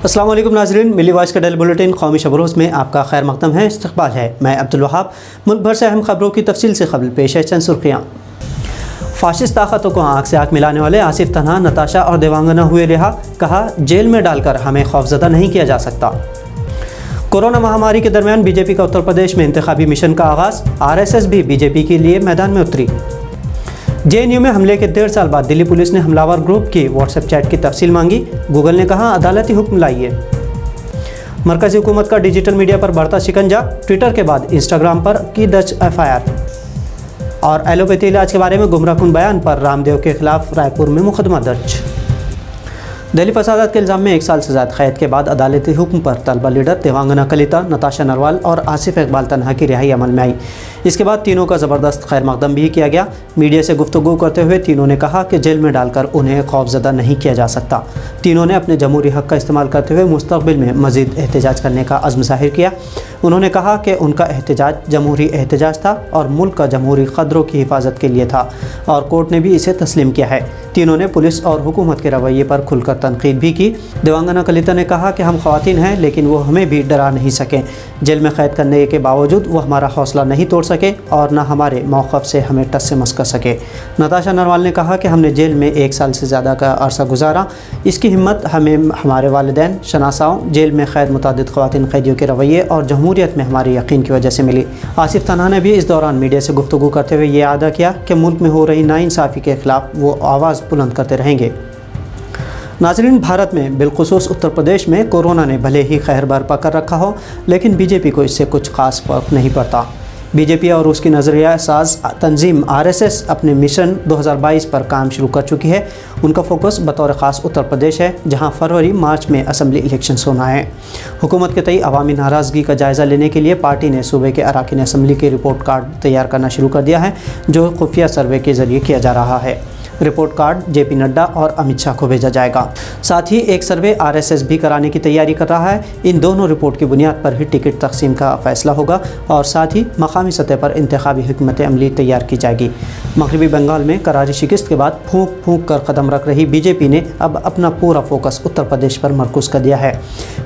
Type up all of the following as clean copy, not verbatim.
अस्सलाम वालेकुम नाज़रीन, मिली वॉइस का डेली बुलेटिन कौमी शबरोज़ में आपका खैर मक़दम है। इस्तक़बाल है, मैं अब्दुल वहाब। मुल्क भर से अहम खबरों की तफसील से कबल पेश है चंद सुर्खियाँ। फाशिस्ट ताकतों को आँख से आँख मिलाने वाले आसिफ तन्हा, नताशा और देवांगना हुए रिहा। कहा, जेल में डालकर हमें खौफज़दा नहीं किया जा सकता। कोरोना महामारी के दरमियान बीजेपी का उत्तर प्रदेश में इंतखाबी मिशन का आगाज़। RSS भी बीजेपी के लिए मैदान में उतरी। JNU में हमले के 1.5 साल बाद दिल्ली पुलिस ने हमलावर ग्रुप की व्हाट्सएप चैट की तफसील मांगी। गूगल ने कहा, अदालती हुक्म लाइए। मरकज़ी हुकूमत का डिजिटल मीडिया पर बढ़ता शिकंजा। ट्विटर के बाद इंस्टाग्राम पर की दर्ज FIR। और एलोपैथी इलाज के बारे में गुमराहकुन बयान पर रामदेव के खिलाफ रायपुर में मुकदमा दर्ज। दिल्ली फसादात के इल्ज़ाम में 1 साल से ज़्यादा कैद के बाद अदालती हुक्म पर तलबा लीडर देवांगना कलिता, नताशा नरवाल और आसिफ इकबाल तन्हा की रिहाई अमल में आई। इसके बाद तीनों का ज़बरदस्त खैर मकदम भी किया गया। मीडिया से गुफ्तगू करते हुए तीनों ने कहा कि जेल में डालकर उन्हें खौफज़दा नहीं किया जा सकता। तीनों ने अपने जमहूरी हक़ का इस्तेमाल करते हुए मुस्तक़बिल में मज़ीद एहतजाज करने का अज़्म ज़ाहिर किया। उन्होंने कहा कि उनका एहतजाज जमहूरी एहतजाज था और मुल्क का जमहूरी क़दरों की हिफाजत के लिए था और कोर्ट ने भी इसे तस्लीम किया है। तीनों ने पुलिस और हुकूमत के रवैये पर खुलकर तनकीद भी की। देवांगना कलिता ने कहा कि हम ख़वातीन हैं, लेकिन वो हमें भी डरा नहीं सकें। जेल में क़ैद करने के बावजूद वो हमारा हौसला नहीं तोड़ सके और न हमारे मौक़िफ़ से हमें टस से मस कर सके। नताशा नरवाल ने कहा कि हमने जेल में 1 साल से ज़्यादा का अरसा गुजारा। इसकी हिम्मत हमें हमारे वालिदैन, शनासाओं, जेल में क़ैद मुतअद्दिद ख़वातीन कैदियों के रवैये और जमहूरियत में हमारे यकीन की वजह से मिली। आसिफ तन्हा ने भी इस दौरान मीडिया से गुफ्तगू करते हुए ये अदा किया कि मुल्क में हो रही नाइंसाफ़ी के ख़िलाफ़ वो आवाज़ बुलंद करते रहेंगे। नाज़रीन, भारत में बिलखुसूस उत्तर प्रदेश में कोरोना ने भले ही कहर बरपा कर रखा हो, लेकिन बीजेपी को इससे कुछ ख़ास फ़र्क नहीं पड़ता। बीजेपी और उसकी नज़रिया साज तंजीम RSS अपने मिशन 2022 पर काम शुरू कर चुकी है। उनका फोकस बतौर ख़ास उत्तर प्रदेश है, जहां फरवरी-मार्च में असम्बली इलेक्शंस होना है। हुकूमत के तई अवामी नाराज़गी का जायज़ा लेने के लिए पार्टी ने सूबे के अरकान असम्बली के रिपोर्ट कार्ड तैयार करना शुरू कर दिया है, जो खुफिया सर्वे के ज़रिए किया जा रहा है। रिपोर्ट कार्ड JP नड्डा और अमित शाह को भेजा जाएगा। साथ ही एक सर्वे RSS भी कराने की तैयारी कर रहा है। इन दोनों रिपोर्ट की बुनियाद पर ही टिकट तकसीम का फ़ैसला होगा और साथ ही मकामी सतह पर इंतखाबी हिकमत अमली तैयार की जाएगी। मगरबी बंगाल में करारी शिकस्त के बाद फूंक फूंक कर कदम रख रही बीजेपी ने अब अपना पूरा फोकस उत्तर प्रदेश पर मरकूज़ कर दिया है।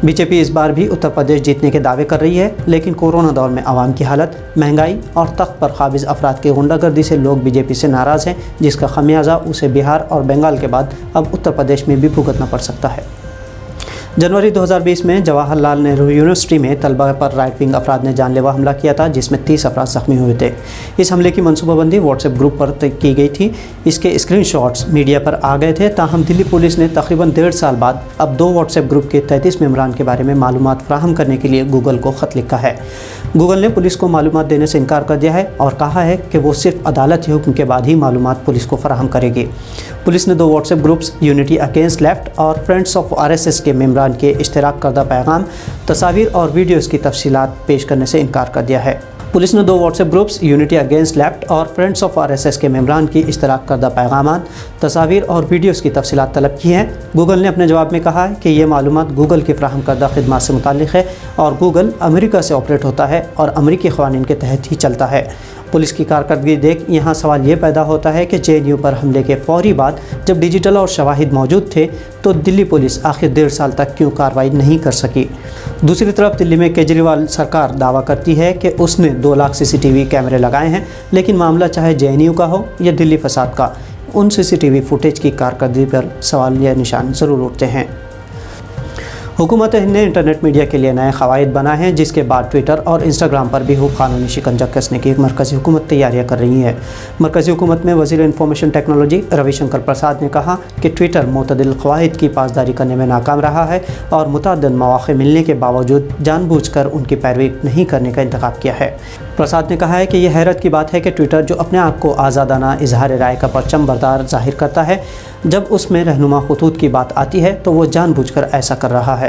बीजेपी इस बार भी उत्तर प्रदेश जीतने के दावे कर रही है, लेकिन कोरोना दौर में आवाम की हालत, महंगाई और तख्त पर काबिज़ अफराद की गुंडागर्दी से लोग बीजेपी से नाराज़ हैं, जिसका खमियाजा उसे बिहार और बंगाल के बाद अब उत्तर प्रदेश में भी भुगतना पड़ सकता है। जनवरी 2020 में जवाहरलाल नेहरू यूनिवर्सिटी में तलबा पर राइट विंग अफराद ने जानलेवा हमला किया था, जिसमें 30 अफराद ज़ख्मी हुए थे। इस हमले की मनसूबाबंदी व्हाट्सएप ग्रुप पर की गई थी। इसके स्क्रीनशॉट्स मीडिया पर आ गए थे। ताहम दिल्ली पुलिस ने तकरीबन 1.5 साल बाद अब 2 व्हाट्सएप ग्रुप के 33 मेम्बरान के बारे में मालूमात फराहम करने के लिए गूगल को ख़त लिखा है। गूगल ने पुलिस को मालूमात देने से इनकार कर दिया है और कहा है कि वो सिर्फ अदालती हुक्म के बाद ही मालूमात पुलिस को फराहम करेगी। पुलिस ने 2 WhatsApp groups unity against left और फ्रेंड्स ऑफ RSS के मेम्बरान के इश्तराक करदा पैगाम, तस्वीर और वीडियोज़ की तफसीलात पेश करने से इनकार कर दिया है। पुलिस ने 2 WhatsApp groups unity against left और फ्रेंड्स ऑफ RSS के मेम्बरान की इश्तराक करदा पैगाम, तस्वीर और वीडियोज़ की तफसीलात तलब की हैं। गूगल ने अपने जवाब में कहा है कि ये मालूमात गूगल की फ्राहम करदा खिदमत से मुताल्लिक़ है और गूगल अमेरिका से ऑपरेट होता है और अमरीकी क़वानीन के तहत ही चलता है। पुलिस की कारकर्दगी देख यहाँ सवाल ये पैदा होता है कि JNU पर हमले के फ़ौरी बाद जब डिजिटल और शवाहिद मौजूद थे, तो दिल्ली पुलिस आखिर 1.5 साल तक क्यों कार्रवाई नहीं कर सकी। दूसरी तरफ दिल्ली में केजरीवाल सरकार दावा करती है कि उसने 2 लाख CCTV कैमरे लगाए हैं, लेकिन मामला चाहे JNU का हो या दिल्ली फसाद का, उन CCTV फुटेज की कारकर्दगी पर सवाल या निशान ज़रूर उठते हैं। हुकूमत हिंद ने इंटरनेट मीडिया के लिए नए क़वाइद बनाए हैं, जिसके बाद ट्विटर और इंस्टाग्राम पर भी कानूनी शिकंजा कसने की मरकज़ी हुकूमत तैयारियां कर रही है। मरकज़ी हुकूमत में वज़ीर इंफॉर्मेशन टेक्नोलॉजी रविशंकर प्रसाद ने कहा कि ट्विटर मुतअद्दिल क़वाइद की पासदारी करने में नाकाम रहा है और मुतअद्दिद मौक़े मिलने के बावजूद जानबूझकर उनकी पैरवी नहीं करने का इंतखाब किया है। प्रसाद ने कहा है कि यह हैरत की बात है कि ट्विटर, जो अपने आप को आज़ादाना इजहार राय का परचम बरदार ज़ाहिर करता है, जब उसमें रहनुमा खतूत की बात आती है तो वो जानबूझकर ऐसा कर रहा है।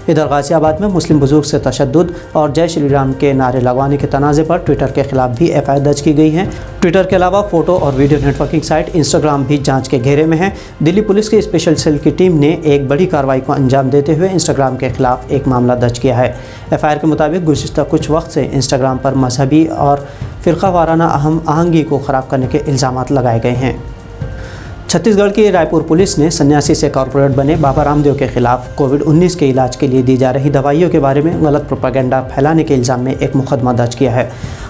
इधर गाज़ियाबाद में मुस्लिम बुजुर्ग से तशद्दुद और जय श्री राम के नारे लगवाने के तनाज़े पर ट्विटर के खिलाफ भी FIR दर्ज की गई हैं। ट्विटर के अलावा फ़ोटो और वीडियो नेटवर्किंग साइट इंस्टाग्राम भी जांच के घेरे में है। दिल्ली पुलिस की स्पेशल सेल की टीम ने एक बड़ी कार्रवाई को अंजाम देते हुए इंस्टाग्राम के खिलाफ एक मामला दर्ज किया है। FIR के मुताबिक गुज़िश्ता कुछ वक्त से इंस्टाग्राम पर मजहबी और फ़िरका वाराना अहम आहंगी को ख़राब करने के इल्ज़ामात लगाए गए हैं। छत्तीसगढ़ की रायपुर पुलिस ने सन्यासी से कॉर्पोरेट बने बाबा रामदेव के खिलाफ कोविड-19 के इलाज के लिए दी जा रही दवाइयों के बारे में गलत प्रोपेगेंडा फैलाने के इल्ज़ाम में एक मुकदमा दर्ज किया है।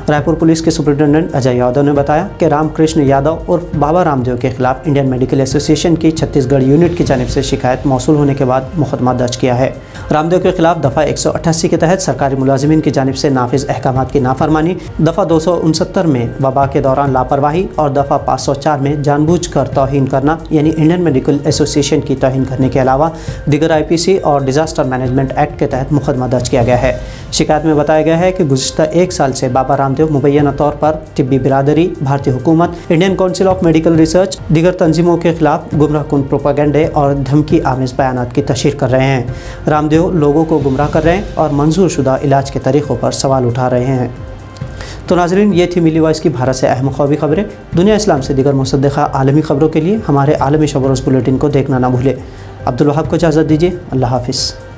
रायपुर पुलिस के सुपरिटेंडेंट अजय यादव ने बताया कि रामकृष्ण यादव और बाबा रामदेव के खिलाफ इंडियन मेडिकल एसोसिएशन की छत्तीसगढ़ यूनिट की जानिब से शिकायत मौसूल होने के बाद मुकदमा दर्ज किया है। रामदेव के खिलाफ दफ़ा 188 के तहत सरकारी मुलाजिमीन की जानिब से नाफिज अहकामात की नाफरमानी, दफ़ा 269 में वबा के दौरान लापरवाही और दफ़ा 504 में जानबूझकर तौहीन करना यानी इंडियन मेडिकल एसोसिएशन की तौहीन करने के अलावा दीगर IPC और डिज़ास्टर मैनेजमेंट एक्ट के तहत मुकदमा दर्ज किया गया है। शिकायत में बताया गया है कि गुज़िश्ता 1 साल से बाबा रामदेव मुबैना तौर पर तिब्बी बिरादरी, भारतीय हुकूमत, Indian council of medical research, दीगर तंजीमों के खिलाफ गुमराहकुन प्रोपेगेंडे और धमकी आमेज़ बयानात की तशहीर कर रहे हैं। रामदेव लोगों को गुमराह कर रहे हैं और मंजूर शुदा इलाज के तरीक़ों पर सवाल उठा रहे हैं। तो नाज़रीन, ये थी मिली वॉइस की भारत से अहम ख़ाबी खबरें। दुनिया इस्लाम से दीगर मुसद्दक़ा आलमी ख़बरों के लिए हमारे आलमी शब रोज़ बुलेटिन को देखना ना भूलें। अब्दुल वहाब को इजाज़त दीजिए। अल्लाह हाफ़िज़।